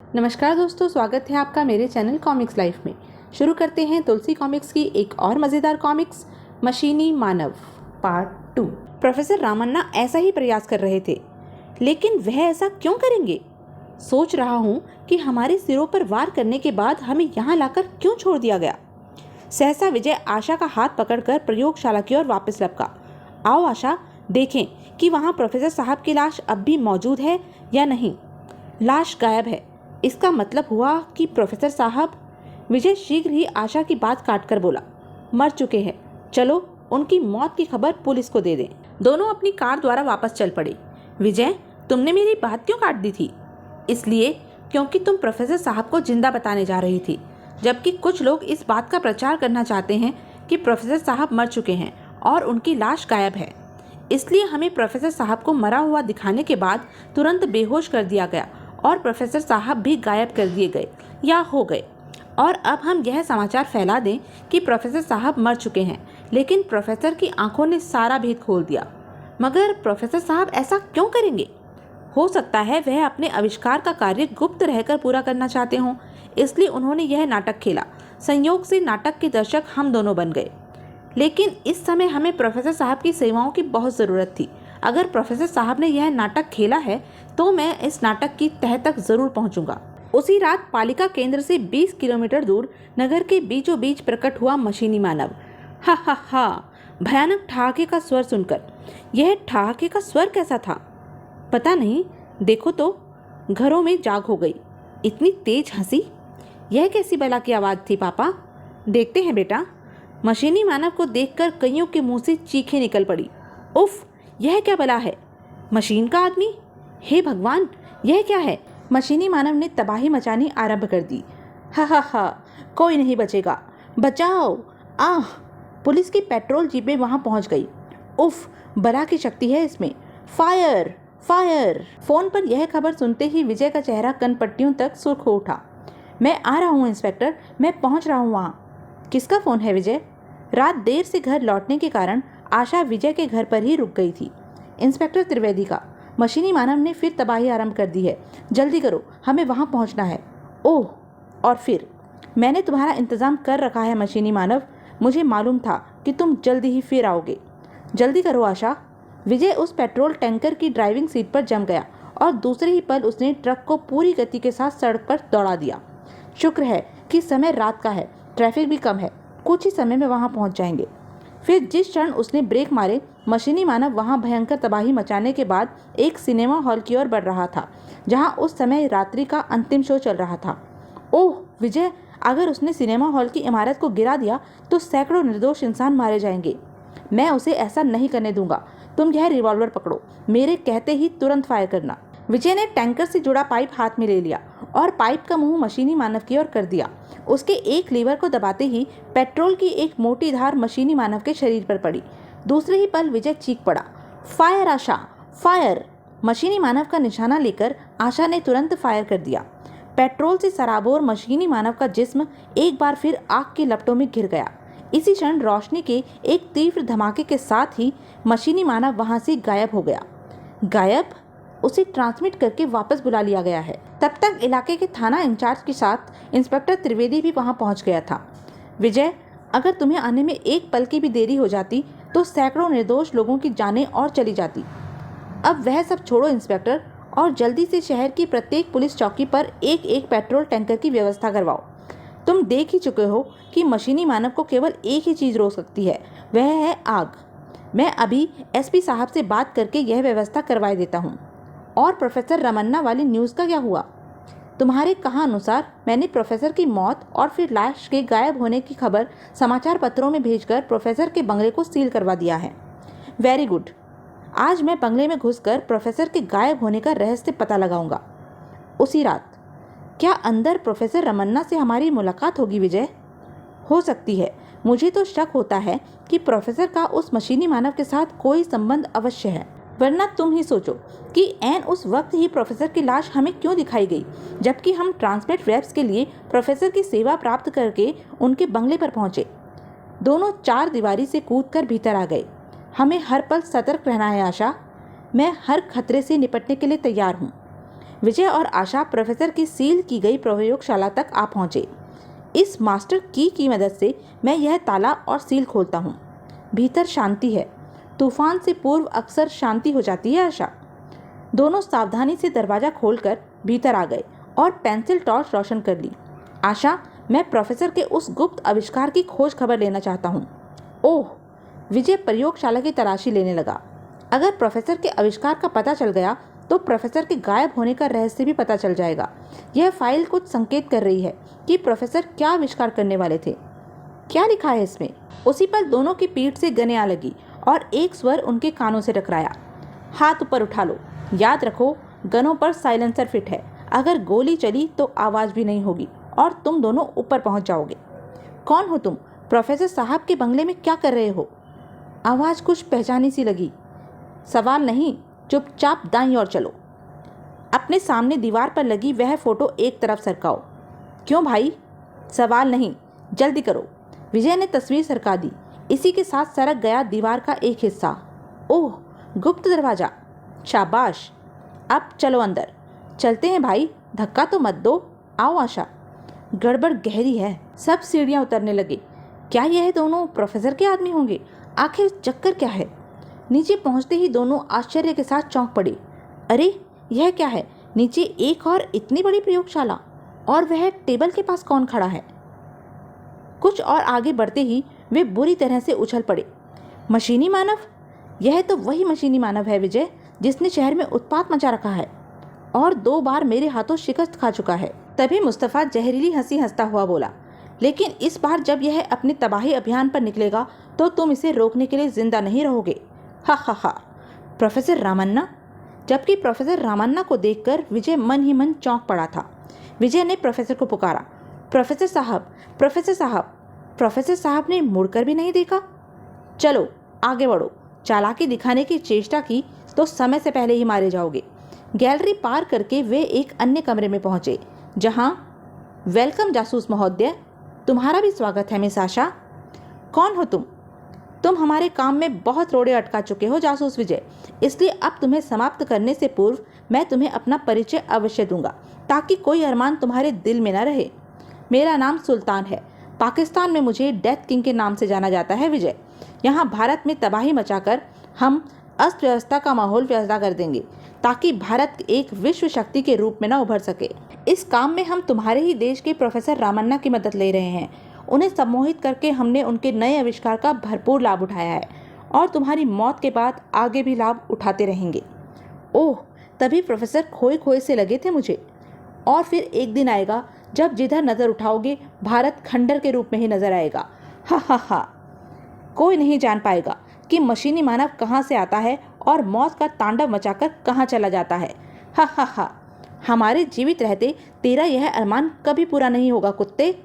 नमस्कार दोस्तों, स्वागत है आपका मेरे चैनल कॉमिक्स लाइफ में। शुरू करते हैं तुलसी कॉमिक्स की एक और मज़ेदार कॉमिक्स, मशीनी मानव पार्ट 2। प्रोफेसर रामन्ना ऐसा ही प्रयास कर रहे थे, लेकिन वह ऐसा क्यों करेंगे? सोच रहा हूँ कि हमारे सिरों पर वार करने के बाद हमें यहाँ लाकर क्यों छोड़ दिया गया। सहसा विजय आशा का हाथ पकड़कर प्रयोगशाला की ओर वापस लपका। आओ आशा, देखें कि वहाँ प्रोफेसर साहब की लाश अब भी मौजूद है या नहीं। लाश गायब है, इसका मतलब हुआ कि प्रोफेसर साहब। विजय शीघ्र ही आशा की बात काटकर बोला, मर चुके हैं। चलो उनकी मौत की खबर पुलिस को दे दें। दोनों अपनी कार द्वारा वापस चल पड़े। विजय, तुमने मेरी बात क्यों काट दी थी? इसलिए क्योंकि तुम प्रोफेसर साहब को जिंदा बताने जा रही थी, जबकि कुछ लोग इस बात का प्रचार करना चाहते हैं कि प्रोफेसर साहब मर चुके हैं और उनकी लाश गायब है। इसलिए हमें प्रोफेसर साहब को मरा हुआ दिखाने के बाद तुरंत बेहोश कर दिया गया और प्रोफेसर साहब भी गायब कर दिए गए या हो गए। और अब हम यह समाचार फैला दें कि प्रोफेसर साहब मर चुके हैं, लेकिन प्रोफेसर की आंखों ने सारा भेद खोल दिया। मगर प्रोफेसर साहब ऐसा क्यों करेंगे? हो सकता है वह अपने आविष्कार का कार्य गुप्त रहकर पूरा करना चाहते हों, इसलिए उन्होंने यह नाटक खेला। संयोग से नाटक के दर्शक हम दोनों बन गए। लेकिन इस समय हमें प्रोफेसर साहब की सेवाओं की बहुत ज़रूरत थी। अगर प्रोफेसर साहब ने यह नाटक खेला है तो मैं इस नाटक की तह तक ज़रूर पहुंचूंगा। उसी रात पालिका केंद्र से 20 किलोमीटर दूर नगर के बीचों बीच प्रकट हुआ मशीनी मानव। हा हा हा, भयानक ठहाके का स्वर सुनकर। यह ठहाके का स्वर कैसा था? पता नहीं, देखो तो, घरों में जाग हो गई। इतनी तेज हंसी, यह कैसी बला की आवाज़ थी पापा? देखते हैं बेटा। मशीनी मानव को देखकर कईयों के मुंह से चीखें निकल पड़ी। उफ, यह क्या बला है? मशीन का आदमी? हे भगवान, यह क्या है? मशीनी मानव ने तबाही मचानी आरंभ कर दी। हा हा हा, कोई नहीं बचेगा, बचाओ! आह! पुलिस की पेट्रोल जीपें वहां पहुंच गई। उफ, बला की शक्ति है इसमें। Fire fire! फोन पर यह खबर सुनते ही विजय का चेहरा कनपट्टियों तक सुर्ख हो उठा। मैं आ रहा हूँ इंस्पेक्टर, मैं पहुँच रहा हूँ वहाँ। किसका फ़ोन है विजय? रात देर से घर लौटने के कारण आशा विजय के घर पर ही रुक गई थी। इंस्पेक्टर त्रिवेदी का। मशीनी मानव ने फिर तबाही आरंभ कर दी है। जल्दी करो, हमें वहाँ पहुँचना है। ओह, और फिर मैंने तुम्हारा इंतज़ाम कर रखा है मशीनी मानव। मुझे मालूम था कि तुम जल्दी ही फिर आओगे। जल्दी करो आशा। विजय उस पेट्रोल टैंकर की ड्राइविंग सीट पर जम गया और दूसरे ही पल उसने ट्रक को पूरी गति के साथ सड़क पर दौड़ा दिया। शुक्र है कि समय रात का है, ट्रैफिक भी कम है, कुछ ही समय में वहाँ पहुँच जाएंगे। फिर जिस क्षण उसने ब्रेक मारे, मशीनी मानव वहाँ भयंकर तबाही मचाने के बाद एक सिनेमा हॉल की ओर बढ़ रहा था, जहाँ उस समय रात्रि का अंतिम शो चल रहा था। ओह विजय, अगर उसने सिनेमा हॉल की इमारत को गिरा दिया तो सैकड़ों निर्दोष इंसान मारे जाएंगे। मैं उसे ऐसा नहीं करने दूंगा। तुम यह रिवॉल्वर पकड़ो, मेरे कहते ही तुरंत फायर करना। विजय ने टैंकर से जुड़ा पाइप हाथ में ले लिया और पाइप का मुंह मशीनी मानव की ओर कर दिया। उसके एक लीवर को दबाते ही पेट्रोल की एक मोटी धार मशीनी मानव के शरीर पर पड़ी। दूसरे ही पल विजय चीख पड़ा, फायर आशा, फायर! मशीनी मानव का निशाना लेकर आशा ने तुरंत फायर कर दिया। पेट्रोल से सराबोर मशीनी मानव का जिस्म एक बार फिर आग की लपटों में घिर गया। इसी क्षण रोशनी के एक तीव्र धमाके के साथ ही मशीनी मानव वहां से गायब हो गया। गायब? उसे ट्रांसमिट करके वापस बुला लिया गया है। तब तक इलाके के थाना इंचार्ज के साथ इंस्पेक्टर त्रिवेदी भी वहां पहुंच गया था। विजय, अगर तुम्हें आने में एक पल की भी देरी हो जाती तो सैकड़ों निर्दोष लोगों की जानें और चली जाती। अब वह सब छोड़ो इंस्पेक्टर, और जल्दी से शहर की प्रत्येक पुलिस चौकी पर एक एक पेट्रोल टैंकर की व्यवस्था करवाओ। तुम देख ही चुके हो कि मशीनी मानव को केवल एक ही चीज़ रोक सकती है, वह है आग। मैं अभी एसपी साहब से बात करके यह व्यवस्था करवा देता हूँ। और प्रोफेसर रमन्ना वाली न्यूज़ का क्या हुआ? तुम्हारे कहा अनुसार मैंने प्रोफेसर की मौत और फिर लाश के गायब होने की खबर समाचार पत्रों में भेजकर प्रोफेसर के बंगले को सील करवा दिया है। Very good. आज मैं बंगले में घुसकर प्रोफेसर के गायब होने का रहस्य पता लगाऊंगा। उसी रात क्या अंदर प्रोफेसर रमन्ना से हमारी मुलाकात होगी विजय? हो सकती है। मुझे तो शक होता है कि प्रोफेसर का उस मशीनी मानव के साथ कोई संबंध अवश्य है, वरना तुम ही सोचो कि ऐन उस वक्त ही प्रोफेसर की लाश हमें क्यों दिखाई गई, जबकि हम ट्रांसमिट रेप्स के लिए प्रोफेसर की सेवा प्राप्त करके उनके बंगले पर पहुंचे। दोनों चार दीवारी से कूदकर भीतर आ गए। हमें हर पल सतर्क रहना है आशा। मैं हर खतरे से निपटने के लिए तैयार हूँ। विजय और आशा प्रोफेसर की सील की गई प्रयोगशाला तक आ पहुंचे। इस मास्टर की मदद से मैं यह ताला और सील खोलता हूँ। भीतर शांति है। तूफान से पूर्व अक्सर शांति हो जाती है आशा। दोनों सावधानी से दरवाज़ा खोलकर भीतर आ गए और पेंसिल टॉर्च रोशन कर ली। आशा, मैं प्रोफेसर के उस गुप्त आविष्कार की खोज खबर लेना चाहता हूँ। ओह, विजय प्रयोगशाला की तलाशी लेने लगा। अगर प्रोफेसर के आविष्कार का पता चल गया तो प्रोफेसर के गायब होने का रहस्य भी पता चल जाएगा। यह फाइल कुछ संकेत कर रही है कि प्रोफेसर क्या आविष्कार करने वाले थे। क्या लिखा है इसमें? उसी पर दोनों की पीठ से गने आ लगी और एक स्वर उनके कानों से टकराया। हाथ ऊपर उठा लो। याद रखो, गनों पर साइलेंसर फिट है। अगर गोली चली तो आवाज़ भी नहीं होगी और तुम दोनों ऊपर पहुंच जाओगे। कौन हो तुम? प्रोफेसर साहब के बंगले में क्या कर रहे हो? आवाज़ कुछ पहचानी सी लगी। सवाल नहीं, चुपचाप दाईं ओर चलो। अपने सामने दीवार पर लगी वह फोटो एक तरफ सरकाओ। क्यों भाई? सवाल नहीं, जल्दी करो। विजय ने तस्वीर सरका दी। इसी के साथ सरक गया दीवार का एक हिस्सा। ओह, गुप्त दरवाज़ा। शाबाश, अब चलो अंदर। चलते हैं भाई, धक्का तो मत दो। आओ आशा। गड़बड़ गहरी है। सब सीढ़ियाँ उतरने लगे। क्या यह दोनों प्रोफेसर के आदमी होंगे? आखिर चक्कर क्या है? नीचे पहुंचते ही दोनों आश्चर्य के साथ चौंक पड़े। अरे, यह क्या है? नीचे एक और इतनी बड़ी प्रयोगशाला, और वह टेबल के पास कौन खड़ा है? कुछ और आगे बढ़ते ही वे बुरी तरह से उछल पड़े। मशीनी मानव? यह तो वही मशीनी मानव है विजय, जिसने शहर में उत्पात मचा रखा है और 2 बार मेरे हाथों शिकस्त खा चुका है। तभी मुस्तफ़ा जहरीली हंसी हंसता हुआ बोला, लेकिन इस बार जब यह अपने तबाही अभियान पर निकलेगा तो तुम इसे रोकने के लिए जिंदा नहीं रहोगे। हा हा हा। प्रोफेसर रामन्ना? जबकि प्रोफेसर रामन्ना को देखकर विजय मन ही मन चौंक पड़ा था। विजय ने प्रोफेसर को पुकारा, प्रोफेसर साहब, प्रोफेसर साहब। प्रोफेसर साहब ने मुड़कर भी नहीं देखा। चलो आगे बढ़ो। चालाकी दिखाने की चेष्टा की तो समय से पहले ही मारे जाओगे। गैलरी पार करके वे एक अन्य कमरे में पहुंचे, जहां वेलकम जासूस महोदय, तुम्हारा भी स्वागत है मिस आशा। कौन हो तुम? तुम हमारे काम में बहुत रोड़े अटका चुके हो जासूस विजय, इसलिए अब तुम्हें समाप्त करने से पूर्व मैं तुम्हें अपना परिचय अवश्य दूंगा, ताकि कोई अरमान तुम्हारे दिल में न रहे। मेरा नाम सुल्तान है। पाकिस्तान में मुझे डेथ किंग के नाम से जाना जाता है विजय। यहाँ भारत में तबाही मचाकर हम अस्त व्यवस्था का माहौल पैदा कर देंगे, ताकि भारत एक विश्व शक्ति के रूप में न उभर सके। इस काम में हम तुम्हारे ही देश के प्रोफेसर रामन्ना की मदद ले रहे हैं। उन्हें सम्मोहित करके हमने उनके नए आविष्कार का भरपूर लाभ उठाया है और तुम्हारी मौत के बाद आगे भी लाभ उठाते रहेंगे। ओह, तभी प्रोफेसर खोए खोए से लगे थे मुझे। और फिर एक दिन आएगा जब जिधर नज़र उठाओगे भारत खंडर के रूप में ही नजर आएगा। हा हा हा। कोई नहीं जान पाएगा कि मशीनी मानव कहाँ से आता है और मौत का तांडव मचाकर कहाँ चला जाता है। हा हा हा। हमारे जीवित रहते तेरा यह अरमान कभी पूरा नहीं होगा कुत्ते।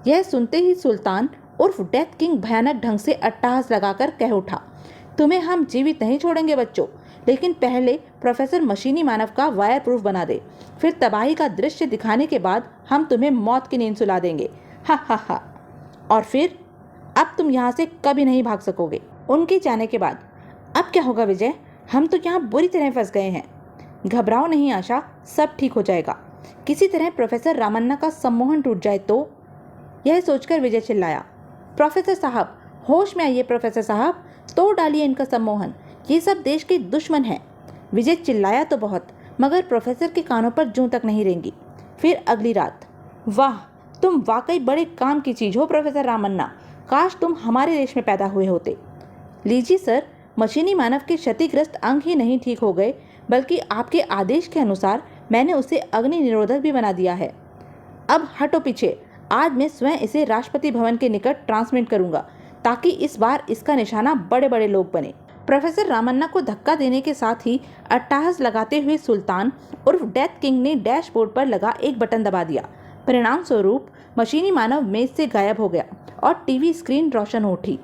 यह सुनते ही सुल्तान उर्फ डेथ किंग भयानक ढंग से अट्टहास लगाकर कह उठा, तुम्हें हम जीवित नहीं छोड़ेंगे बच्चों, लेकिन पहले प्रोफेसर मशीनी मानव का वायर प्रूफ बना दे, फिर तबाही का दृश्य दिखाने के बाद हम तुम्हें मौत की नींद सुला देंगे। हा हा हा। और फिर अब तुम यहाँ से कभी नहीं भाग सकोगे। उनके जाने के बाद अब क्या होगा विजय? हम तो यहाँ बुरी तरह फंस गए हैं। घबराओ नहीं आशा, सब ठीक हो जाएगा। किसी तरह प्रोफेसर रामन्ना का सम्मोहन टूट जाए तो। यह सोचकर विजय चिल्लाया, प्रोफेसर साहब, होश में आइए प्रोफेसर साहब, तोड़ डालिए इनका सम्मोहन। ये सब देश के दुश्मन हैं। विजय चिल्लाया तो बहुत, मगर प्रोफेसर के कानों पर जूं तक नहीं रेंगी। फिर अगली रात। वाह, तुम वाकई बड़े काम की चीज़ हो प्रोफेसर रामन्ना। काश तुम हमारे देश में पैदा हुए होते। लीजिए सर, मशीनी मानव के क्षतिग्रस्त अंग ही नहीं ठीक हो गए, बल्कि आपके आदेश के अनुसार मैंने उसे अग्नि निरोधक भी बना दिया है। अब हटो पीछे। आज मैं स्वयं इसे राष्ट्रपति भवन के निकट ट्रांसमिट करूंगा, ताकि इस बार इसका निशाना बड़े बड़े लोग बने। प्रोफेसर रामन्ना को धक्का देने के साथ ही अट्टहास लगाते हुए सुल्तान उर्फ डेथ किंग ने डैशबोर्ड पर लगा एक बटन दबा दिया। परिणाम स्वरूप मशीनी मानव मेज से गायब हो गया और टीवी स्क्रीन रोशन हो उठी।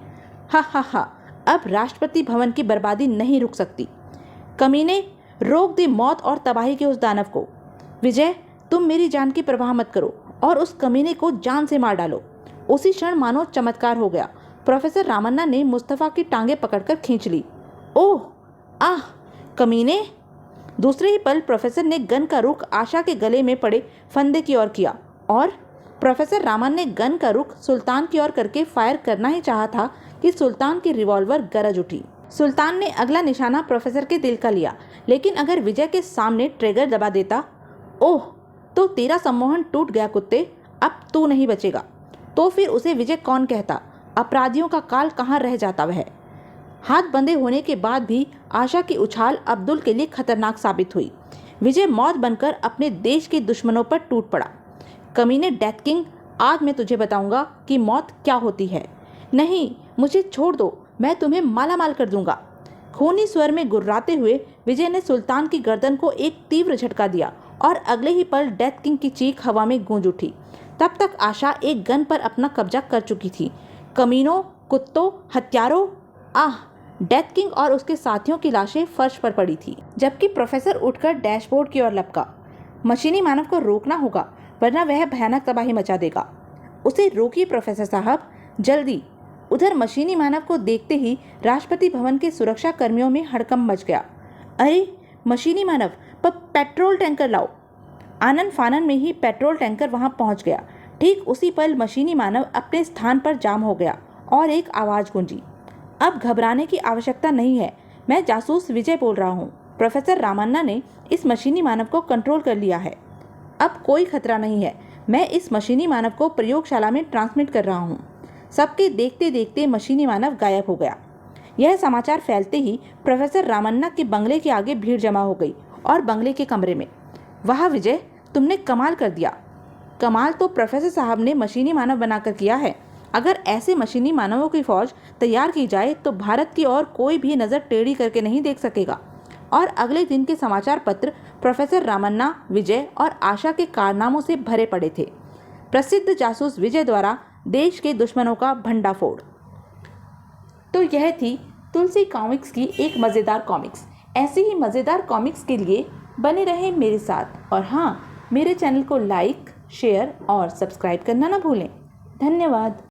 हा हा हा। अब राष्ट्रपति भवन की बर्बादी नहीं रुक सकती। कमीने, रोक दी मौत और तबाही के उस दानव को। विजय, तुम मेरी जान की परवाह मत करो और उस कमीने को जान से मार डालो। उसी क्षण मानो चमत्कार हो गया। प्रोफेसर रामन्ना ने मुस्तफ़ा की टांगें पकड़कर खींच ली। ओह, आह, कमीने! दूसरे ही पल प्रोफेसर ने गन का रुख आशा के गले में पड़े फंदे की ओर किया और प्रोफेसर रामन ने गन का रुख सुल्तान की ओर करके फायर करना ही चाहा था कि सुल्तान की रिवॉल्वर गरज उठी। सुल्तान ने अगला निशाना प्रोफेसर के दिल का लिया, लेकिन अगर विजय के सामने ट्रिगर दबा देता, ओह, तो तेरा सम्मोहन टूट गया कुत्ते, अब तू नहीं बचेगा। तो फिर उसे विजय कौन कहता, अपराधियों का काल कहाँ रह जाता वह। हाथ बंधे होने के बाद भी आशा की उछाल अब्दुल के लिए खतरनाक साबित हुई। विजय मौत बनकर अपने देश के दुश्मनों पर टूट पड़ा। कमीने डेथ किंग, आज मैं तुझे बताऊंगा कि मौत क्या होती है। नहीं, मुझे छोड़ दो, मैं तुम्हें माला माल कर दूंगा। खूनी स्वर में गुर्राते हुए विजय ने सुल्तान की गर्दन को एक तीव्र झटका दिया और अगले ही पल डेथ किंग की चीख हवा में गूंज उठी। तब तक आशा एक गन पर अपना कब्जा कर चुकी थी। कमीनों, कुत्तों, हत्यारों, आह! डेथ किंग और उसके साथियों की लाशें फर्श पर पड़ी थी, जबकि प्रोफेसर उठकर डैशबोर्ड की ओर लपका। मशीनी मानव को रोकना होगा, वरना वह भयानक तबाही मचा देगा। उसे रोकिए प्रोफेसर साहब, जल्दी। उधर मशीनी मानव को देखते ही राष्ट्रपति भवन के सुरक्षा कर्मियों में हड़कंप मच गया। अरे मशीनी मानव, पेट्रोल टैंकर लाओ। आनन फानन में ही पेट्रोल टैंकर वहां पहुंच गया। ठीक उसी पल मशीनी मानव अपने स्थान पर जाम हो गया और एक आवाज गूंजी, अब घबराने की आवश्यकता नहीं है, मैं जासूस विजय बोल रहा हूँ। प्रोफेसर रामन्ना ने इस मशीनी मानव को कंट्रोल कर लिया है। अब कोई खतरा नहीं है, मैं इस मशीनी मानव को प्रयोगशाला में ट्रांसमिट कर रहा हूँ। सबके देखते देखते मशीनी मानव गायब हो गया। यह समाचार फैलते ही प्रोफेसर रामन्ना के बंगले के आगे भीड़ जमा हो गई और बंगले के कमरे में, वाह विजय, तुमने कमाल कर दिया। कमाल तो प्रोफेसर साहब ने मशीनी मानव बनाकर किया है। अगर ऐसे मशीनी मानवों की फौज तैयार की जाए तो भारत की ओर कोई भी नज़र टेढ़ी करके नहीं देख सकेगा। और अगले दिन के समाचार पत्र प्रोफेसर रामन्ना, विजय और आशा के कारनामों से भरे पड़े थे। प्रसिद्ध जासूस विजय द्वारा देश के दुश्मनों का भंडाफोड़। तो यह थी तुलसी कॉमिक्स की एक मज़ेदार कॉमिक्स। ऐसे ही मज़ेदार कॉमिक्स के लिए बने रहें मेरे साथ, और हाँ, मेरे चैनल को लाइक, शेयर और सब्सक्राइब करना ना भूलें। धन्यवाद।